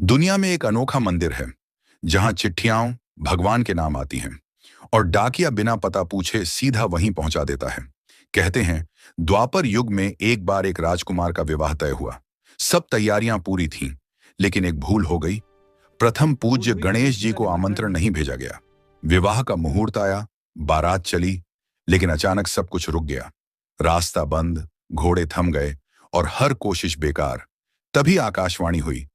दुनिया में एक अनोखा मंदिर है जहां चिट्ठियां भगवान के नाम आती हैं और डाकिया बिना पता पूछे सीधा वहीं पहुंचा देता है। कहते हैं द्वापर युग में एक बार एक राजकुमार का विवाह तय हुआ। सब तैयारियां पूरी थीं, लेकिन एक भूल हो गई। प्रथम पूज्य गणेश जी को आमंत्रण नहीं भेजा गया। विवाह का मुहूर्त आया, बारात चली, लेकिन अचानक सब कुछ रुक गया। रास्ता बंद, घोड़े थम गए और हर कोशिश बेकार। तभी आकाशवाणी हुई,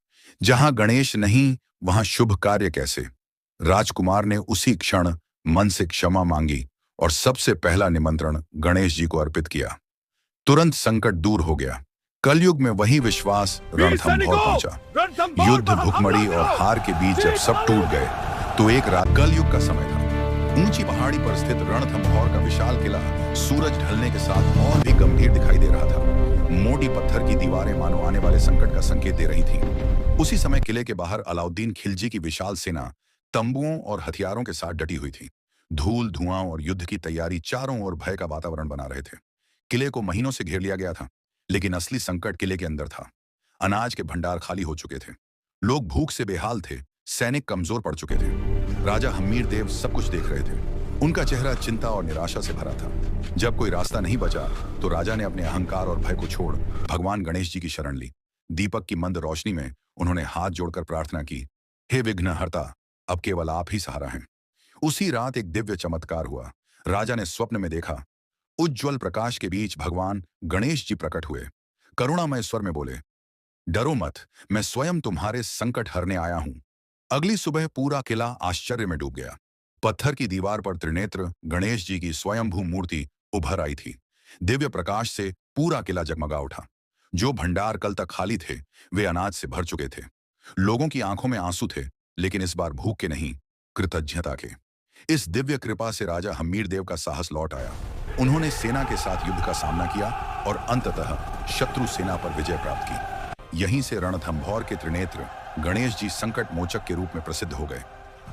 जहां गणेश नहीं वहां शुभ कार्य कैसे। राजकुमार ने उसी क्षण मन से क्षमा मांगी और सबसे पहला निमंत्रण गणेश जी को अर्पित किया। तुरंत संकट दूर हो गया। कलयुग में वही विश्वास रणथंभौर पहुंचा। युद्ध, भुखमरी और हार के बीच जब सब टूट गए तो एक रात, कलयुग का समय था। ऊंची पहाड़ी पर स्थित रणथंभौर का विशाल किला सूरज ढलने के साथ और भी गंभीर दिखाई दे रहा था। मोटी पत्थर की दीवारें मानो आने वाले संकट का संकेत दे रही थीं। उसी समय किले के बाहर अलाउद्दीन खिलजी की विशाल सेना तंबुओं और हथियारों के साथ डटी हुई थी। धूल, धुआं और युद्ध की तैयारी चारों ओर भय का वातावरण बना रहे थे। किले को महीनों से घेर लिया गया था, लेकिन असली संकट किले के अंदर था। अनाज के भंडार खाली हो चुके थे, लोग भूख से बेहाल थे, सैनिक कमजोर पड़ चुके थे। राजा हम्मीर देव सब कुछ देख रहे थे। उनका चेहरा चिंता और निराशा से भरा था। जब कोई रास्ता नहीं बचा तो राजा ने अपने अहंकार और भय को छोड़ भगवान गणेश जी की शरण ली। दीपक की मंद रोशनी में उन्होंने हाथ जोड़कर प्रार्थना की, हे विघ्नहर्ता, अब केवल आप ही सहारा हैं। उसी रात एक दिव्य चमत्कार हुआ। राजा ने स्वप्न में देखा, उज्ज्वल प्रकाश के बीच भगवान गणेश जी प्रकट हुए। करुणामय स्वर में बोले, डरो मत, मैं स्वयं तुम्हारे संकट हरने आया हूं। अगली सुबह पूरा किला आश्चर्य में डूब गया। पत्थर की दीवार पर त्रिनेत्र गणेश जी की स्वयंभू मूर्ति उभर आई थी। दिव्य प्रकाश से पूरा किला जगमगा उठा। जो भंडार कल तक खाली थे वे अनाज से भर चुके थे। लोगों की आंखों में आंसू थे, लेकिन इस बार भूख के नहीं, कृतज्ञता के। इस दिव्य कृपा से राजा हम्मीर देव का साहस लौट आया। उन्होंने सेना के साथ युद्ध का सामना किया और अंततः शत्रु सेना पर विजय प्राप्त की। यहीं से रणथंभौर के त्रिनेत्र गणेश जी संकट मोचक के रूप में प्रसिद्ध हो गए।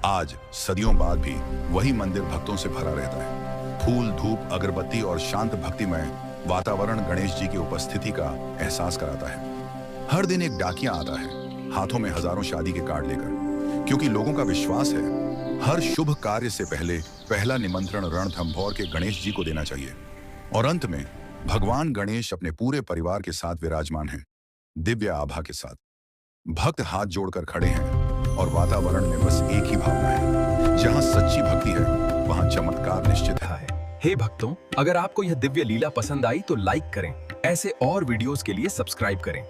आज सदियों बाद भी वही मंदिर भक्तों से भरा रहता है। फूल, धूप, अगरबत्ती और शांत भक्तिमय वातावरण गणेश जी की उपस्थिति का एहसास कराता है। हर दिन एक डाकिया आता है, हाथों में हजारों शादी के कार्ड लेकर, क्योंकि लोगों का विश्वास है हर शुभ कार्य से पहले पहला निमंत्रण रणथंभौर के गणेश जी को देना चाहिए। और अंत में भगवान गणेश अपने पूरे परिवार के साथ विराजमान हैं, दिव्य आभा के साथ। भक्त हाथ जोड़कर खड़े हैं और वातावरण में बस एक ही भावना है, जहां सच्ची भक्ति है वहां चमत्कार निश्चित है। हे भक्तों, अगर आपको यह दिव्य लीला पसंद आई तो लाइक करें। ऐसे और वीडियोस के लिए सब्सक्राइब करें।